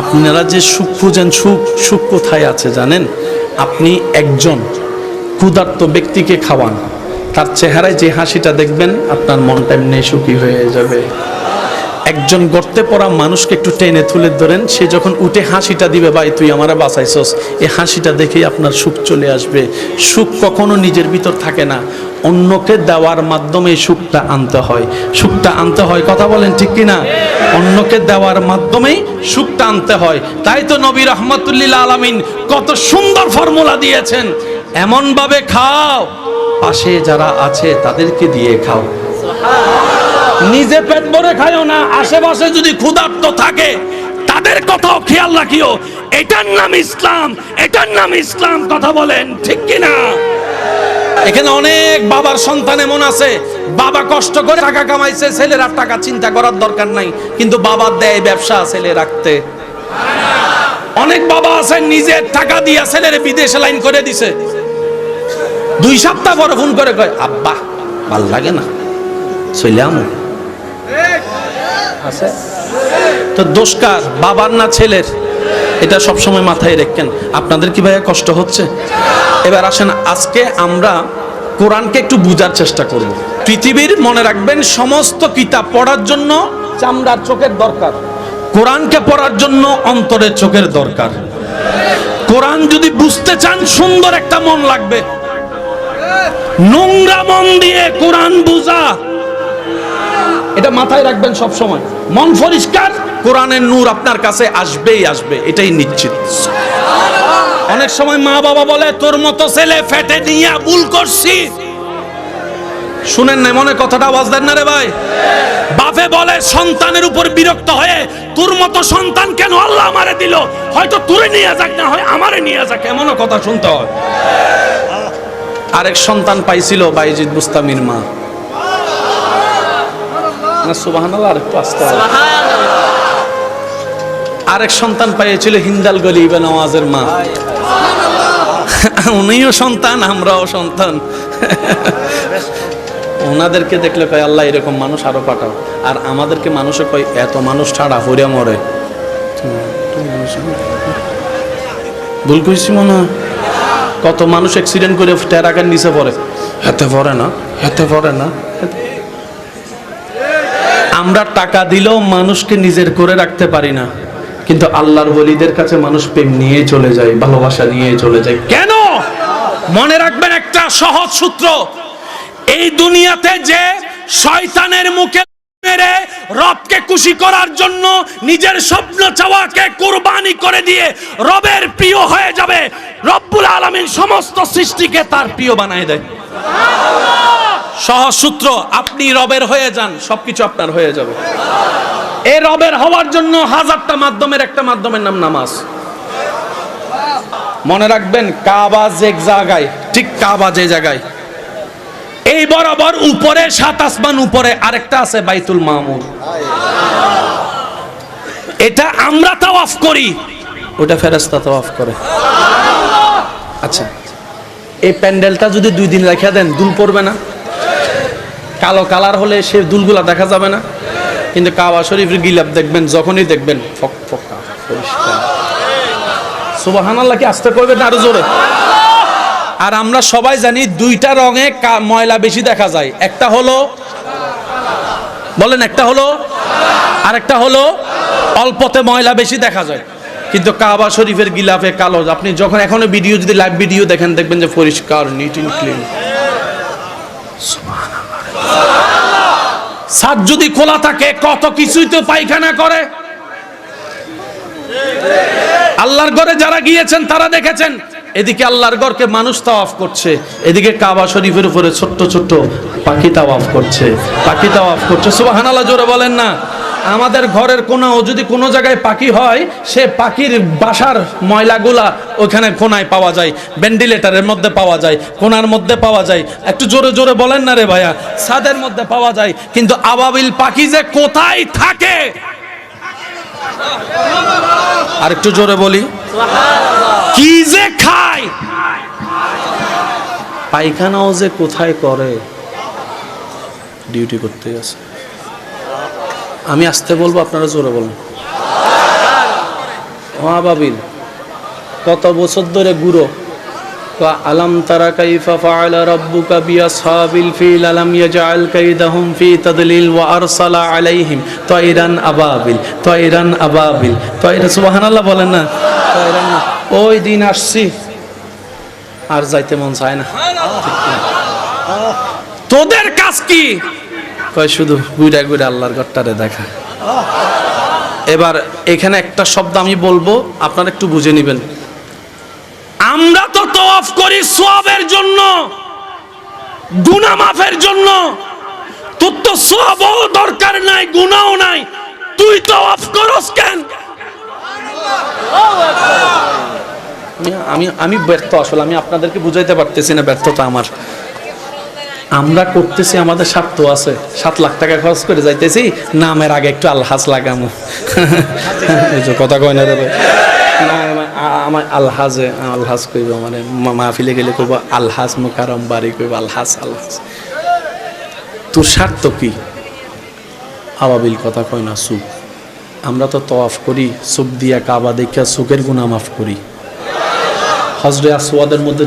আপনারা যে সুখ খুঁজেন, সুখ কোথায় আছে জানেন? আপনি একজন ক্ষুধার্ত ব্যক্তিকে খাওয়ান, তার চেহারায় যে হাসিটা দেখবেন আপনার মনটা এমনি সুখী হয়ে যাবে। একজন গর্তে পড়া মানুষকে একটু টেনে তুলে ধরেন, সে যখন উঠে হাসিটা দিবে, ভাই তুই আমারে বাঁচাইছস, এই হাসিটা দেখেই আপনার সুখ চলে আসবে। সুখ কখনো নিজের ভিতর থাকে না, অন্যকে দেওয়ার মাধ্যমে সুখটা আনতে হয়। সুখটা আনতে হয়, কথা বলেন ঠিক কিনা? অন্যকে দেওয়ার মাধ্যমেই সুখটা আনতে হয়। তাই তো নবী রাহমাতুল্লিল আলামিন কত সুন্দর ফর্মুলা দিয়েছেন, এমন ভাবে খাও পাশে যারা আছে তাদেরকে দিয়ে খাও। নিজে পেট ভরে খাইও না, আশেপাশে যদি ক্ষুধার্ত থাকে তাদের কথাও খেয়াল রাখিও। এটার নাম ইসলাম, এটার নাম ইসলাম। কথা বলেন ঠিক কিনা? এখানে অনেক বাবার সন্তান এমন আছে, বাবা কষ্ট করে টাকা কামাইছে, ছেলের আর টাকা চিন্তা করার দরকার নাই, কিন্তু বাবা দেয় ব্যবসা ছেলে রাখতে। অনেক বাবা আছে নিজের টাকা দিয়া ছেলের বিদেশে লাইন করে দিছে, 2 সপ্তাহ পরে ফোন করে কয় আব্বা ভাল লাগে না চইলাম। আছে তো দোষ কার? বাবার না ছেলের? এটা সবসময় মাথায় রাখেন। আপনাদের কি ভাইয়া কষ্ট হচ্ছে? এবার আসেন, আজকে আমরা কোরআনকে একটু বুঝার চেষ্টা করব। পৃথিবীর, মনে রাখবেন, সমস্ত কিতাব পড়ার জন্য চামড়ার চোখের দরকার, কোরআনকে পড়ার জন্য অন্তরের চোখের দরকার। কোরআন যদি বুঝতে চান, সুন্দর একটা মন লাগবে। নোংরা মন দিয়ে কোরআন বুঝা, এটা মাথায় রাখবেন সব সময়। মন পরিষ্কার, কোরআনের নূর আপনার কাছে আসবেই আসবে, এটাই নিশ্চিত। অনেক সময় মা বাবা বলে তোর মতো ছেলে ফেটে নিয়ে ভুল করছি, শুনেন না মনে কথাটা, আওয়াজ দেন না রে ভাই। বাপে বলে সন্তানের উপর বিরক্ত হয়ে, তোর মতো সন্তান কেন আল্লাহ আমারে দিল, হয়তো তোরে নিয়ে যাক, না হয় আমারে নিয়ে যাক, এমনও কথা শুনতে হয়। আরেক সন্তান পাইছিল বাইজিদ বুস্তামির মা, সুবহানাল্লাহ, আরেকটু আস্তে। আরেক সন্তান পাইছিল হিন্দাল গলি ইবনে নওয়াজের মা, উনিও সন্তান, আমরাও সন্তান। ওনাদেরকে দেখলে কয় আল্লাহ এরকম মানুষ আরো পাঠাও, আর আমাদেরকে মানুষে কয় এত মানুষ ছাড়া হইয়া মরে। ভুল কইছি মনে হয়? কত মানুষ অ্যাক্সিডেন্ট করে টেরাকের নিচে পড়ে, হেতে পড়ে না, হেতে পড়ে না। আমরা টাকা দিলেও মানুষকে নিজের করে রাখতে পারি না, কিন্তু আল্লাহর ওলিদের কাছে মানুষ প্রেম নিয়ে চলে যায়, ভালোবাসা নিয়ে চলে যায়। কেন? মনে রাখবেন একটা সহজ সূত্র, এই দুনিয়াতে যে শয়তানের মুখে মেরে রবকে খুশি করার জন্য নিজের স্বপ্ন চাওয়াকে কুরবানি করে দিয়ে রবের প্রিয় হয়ে যাবে, রব্বুল আলামিন সমস্ত সৃষ্টিকে তার প্রিয় বানায় দেয়। সহজ সূত্র, আপনি রবের হয়ে যান, সবকিছু আপনার হয়ে যাবে। এই রবের হওয়ার জন্য হাজারটা মাধ্যমের একটা মাধ্যমের নাম নামাজ। মনে রাখবেন, কাবা যে জায়গায়, ঠিক কাবা যে জায়গায়, এই বরাবর উপরে 7 আসমান উপরে আরেকটা আছে বাইতুল মামুর। এটা আমরা তাওয়াফ করি, ওটা ফেরেশতা তাওয়াফ করে। আচ্ছা, এই প্যান্ডেলটা যদি 2 দিন রেখে দেন, দুল পড়বে না? কালো কালার হলে সে দুলগুলা দেখা যাবে না, কিন্তু কাবা শরীফের গিলাফ দেখবেন, যখনই দেখবেন ফকফকা পরিষ্কার। সুবহানাল্লাহ কি আস্তে করবেন না আরো জোরে? আর আমরা সবাই জানি 2টা রঙে ময়লা বেশি দেখা যায়, একটা হলো, বলেন, একটা হলো, আর একটা হলো অল্পতে ময়লা বেশি দেখা যায়। কিন্তু কাবা শরীফের গিলাফে কালো, আপনি যখন এখনো ভিডিও, যদি লাইভ ভিডিও দেখেন, দেখবেন যে পরিষ্কার, নিট এন্ড ক্লিন। ছাদ যদি খোলা থাকে, কত কিছুই তো পায়খানা করে। আল্লাহর ঘরে যারা গিয়েছেন তারা দেখেছেন, এদিকে আল্লাহর ঘরকে মানুষ তাওয়াফ করছে, এদিকে কাবা শরীফের উপরে ছোট্ট ছোট্ট পাখি তাওয়াফ করছে, পাখি তাওয়াফ করছে। সুবহানাল্লাহ জোরে বলেন না? আমাদের ঘরের কোনাও যদি কোনো জায়গায় পাখি হয়, সে পাখির বাসার ময়লাগুলা ওখানে কোনায় পাওয়া যায়, ভেন্টিলেটরের মধ্যে পাওয়া যায়, কোনার মধ্যে পাওয়া যায়। একটু জোরে জোরে বলেন না রে ভাইয়া? ছাদের মধ্যে পাওয়া যায়। কিন্তু আবাবিল পাখি যে কোথায় থাকে, আর একটু জোরে বলি, কি যে খায়, পায়খানাও যে কোথায় করে, ডিউটি করতে আছে। আমি আসতে বলবো, আপনারা জোরে বলুন। আবাবিল কত বছর ধরে ঘুরো, আলাম তারা কাইফা ফাআলা রাব্বুকা বিআসহাবিল ফিল আলাম ইয়াজআল কাইদাহুম ফি তাদলিল ওয়া আরসালা আলাইহিম তায়রান আবাবিল তায়রান আবাবিল তায়রা, সুবহানাল্লাহ বলেন না, তায়রান। ওই দিন আসছি আর যাইতে মন চায় না। তোদের কাজ কি? কয় শুধু ঘুরে ঘুরে আল্লাহর ঘরটারে দেখা। এবার এখানে একটা শব্দ আমি বলবো, আপনারা একটু বুঝে নেবেন। আমরা তো তওয়াফ করি সওয়াবের জন্য, গুনাহ মাফের জন্য। তোর তো সওয়াবও দরকার নাই, গুনাহও নাই, তুই তওয়াফ করস কেন? আমি ব্যর্থ, আসলে আমি আপনাদেরকে বুঝাইতে পারতেছি না, ব্যর্থতা আমার। আমরা করতেছি, আমাদের স্বার্থ আছে। 7 লাখ টাকা খরচ করে যাইতেছি, নামের আগে একটু আলহাজ লাগামো। এই যে কথা কয় না রে ভাই, আমার আলহাজে আলহাজ কইব, মানে মাহফিলে গেলে কইব আলহাজ মুকাররম বাড়ি, কইব আলহাজ আলহাজ। তোর স্বার্থ কি? আবাবিল কথা কয় না, সুখ। আমরা তো তওয়াফ করি, চোখ দিয়া কাবা দেখা চোখের গুনাহ মাফ করি। হজরে আসওয়াদের মধ্যে